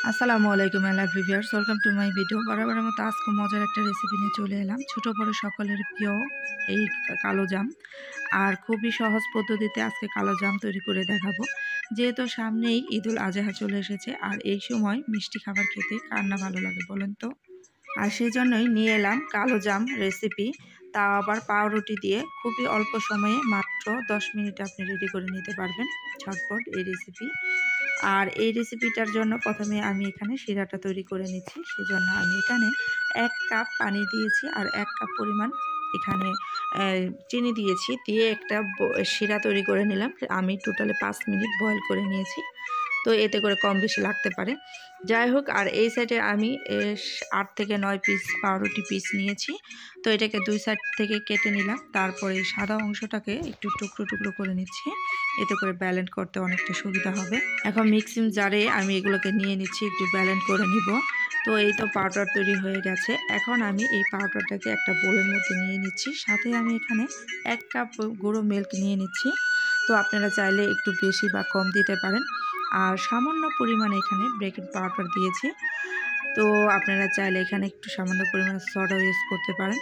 আসসালামু আলাইকুম লাভ viewers, welcome to my video. বরাবরের মতো আজকে মজার একটা রেসিপি নিয়ে চলে এলাম। ছোট বড় সকলের প্রিয় এই কালো জাম, আর খুবই সহজ পদ্ধতিতে আজকে কালো জাম তৈরি করে দেখাবো। যেহেতু সামনেই ঈদুল আজহা চলে এসেছে, আর এই সময় মিষ্টি খাবার খেতে কার না ভালো লাগে বলেন তো। আর সেই জন্যই নিয়ে এলাম কালো জাম রেসিপি, তাও আবার পাউরুটি দিয়ে খুবই অল্প সময়ে মাত্র 10 মিনিটে আপনি রেডি করে নিতে পারবেন ঝটপট এই রেসিপি। আর এই রেসিপিটার জন্য প্রথমে আমি এখানে শিরাটা তৈরি করে নিচ্ছি। সেজন্য আমি এখানে 1 কাপ পানি দিয়েছি আর 1 কাপ পরিমাণ এখানে চিনি দিয়েছি, দিয়ে একটা শিরা তৈরি করে নিলাম। আমি টোটালে 5 মিনিট বয়েল করে নিয়েছি, তো এতে করে কম বেশি লাগতে পারে। যাই হোক, আর এই সাইডে আমি 8 থেকে 9 পিস পাউরুটি পিস নিয়েছি, তো এটাকে 2 সাইড থেকে কেটে নিলাম। তারপরে সাদা অংশটাকে একটু টুকরো টুকরো করে নিচ্ছি, এতে করে ব্যালেন্ড করতে অনেকটা সুবিধা হবে। এখন মিক্সিং জারে আমি এগুলোকে নিয়ে নিচ্ছি, একটু ব্যালেন্ড করে নিব। তো এই তো পাউডার তৈরি হয়ে গেছে। এখন আমি এই পাউডারটাকে একটা বোলের মধ্যে নিয়ে নিচ্ছি, সাথে আমি এখানে 1 কাপ গুঁড়ো মিল্ক নিয়ে নিচ্ছি। তো আপনারা চাইলে একটু বেশি বা কম দিতে পারেন। আর সামান্য পরিমাণে এখানে বেকিং পাউডার দিয়েছি, তো আপনারা চাইলে এখানে একটু সামান্য পরিমাণে সোডা ইউজ করতে পারেন।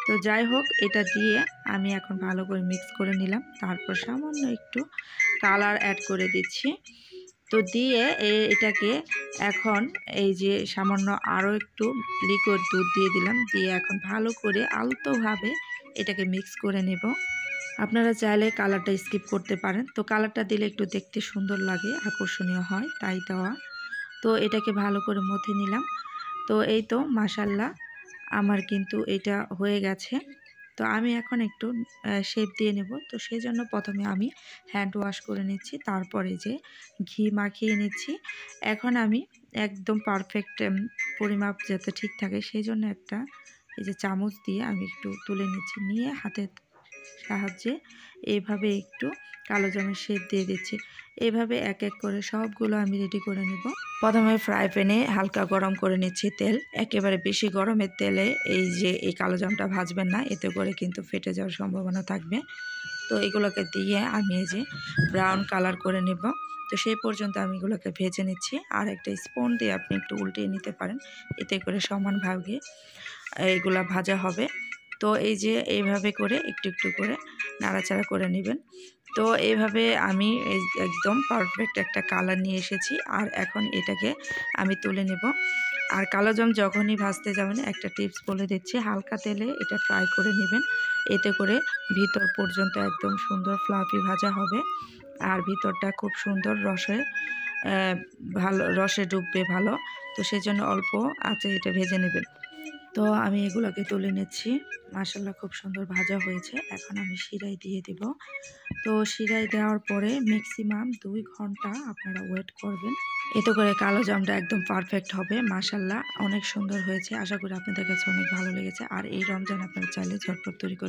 তো যাই হোক, এটা দিয়ে আমি এখন ভালো করে মিক্স করে নিলাম। তারপর সামান্য একটু কালার অ্যাড করে দিচ্ছি। তো দিয়ে এটাকে এখন এই যে সামান্য আরও একটু লিকুইড দুধ দিয়ে দিলাম, দিয়ে এখন ভালো করে আলতোভাবে এটাকে মিক্স করে নেব। আপনারা চাইলে কালারটা স্কিপ করতে পারেন, তো কালারটা দিলে একটু দেখতে সুন্দর লাগে, আকর্ষণীয় হয়, তাই দেওয়া। তো এটাকে ভালো করে মথে নিলাম। তো এই তো মাশাল্লাহ আমার কিন্তু এটা হয়ে গেছে। তো আমি এখন একটু শেপ দিয়ে নেব। তো সেই জন্য প্রথমে আমি হ্যান্ড ওয়াশ করে নিচ্ছি, তারপরে যে ঘি মাখিয়ে নিচ্ছি। এখন আমি একদম পারফেক্ট পরিমাপ যাতে ঠিক থাকে সেই জন্য একটা এই যে চামচ দিয়ে আমি একটু তুলে নিচ্ছি, নিয়ে হাতের সাহায্যে এইভাবে একটু কালো জামের শেপ দিয়ে দিচ্ছি। এইভাবে এক এক করে সবগুলো আমি রেডি করে নেব। প্রথমে ফ্রাই প্যানে হালকা গরম করে নিচ্ছি তেল। একেবারে বেশি গরমের তেলে এই কালো জামটা ভাজবেন না, এতে করে কিন্তু ফেটে যাওয়ার সম্ভাবনা থাকবে। তো এগুলোকে দিয়ে আমি এই যে ব্রাউন কালার করে নেব। তো সেই পর্যন্ত আমি এগুলোকে ভেজে নিচ্ছি। আর একটা স্পুন দিয়ে আপনি একটু উল্টিয়ে নিতে পারেন, এতে করে সমানভাবে এইগুলা ভাজা হবে। তো এই যে এইভাবে করে একটু একটু করে নাড়াচাড়া করে নেবেন। তো এইভাবে আমি একদম পারফেক্ট একটা কালার নিয়ে এসেছি। আর এখন এটাকে আমি তুলে নেব। আর কালো জাম যখনই ভাজতে যাবেন একটা টিপস বলে দিচ্ছি, হালকা তেলে এটা ফ্রাই করে নেবেন, এতে করে ভিতর পর্যন্ত একদম সুন্দর ফ্লাফি ভাজা হবে। আর ভিতরটা খুব সুন্দর রসে ডুববে ভালো। তো সেজন্য অল্প আঁচে এটা ভেজে নেবেন। তো আমি এগুলোকে তুলে নিচ্ছি। মাশাআল্লাহ খুব সুন্দর ভাজা হয়েছে। এখন আমি শিরায় দিয়ে দেব। তো শিরায় দেওয়ার পরে ম্যাক্সিমাম 2 ঘন্টা আপনারা ওয়েট করবেন, এতে করে কালো জামটা একদম পারফেক্ট হবে। মাশাআল্লাহ অনেক সুন্দর হয়েছে। আশা করি আপনাদের কাছে অনেক ভালো লেগেছে। আর এই রমজান আপনারা চাইলে ঝটপট তৈরি করে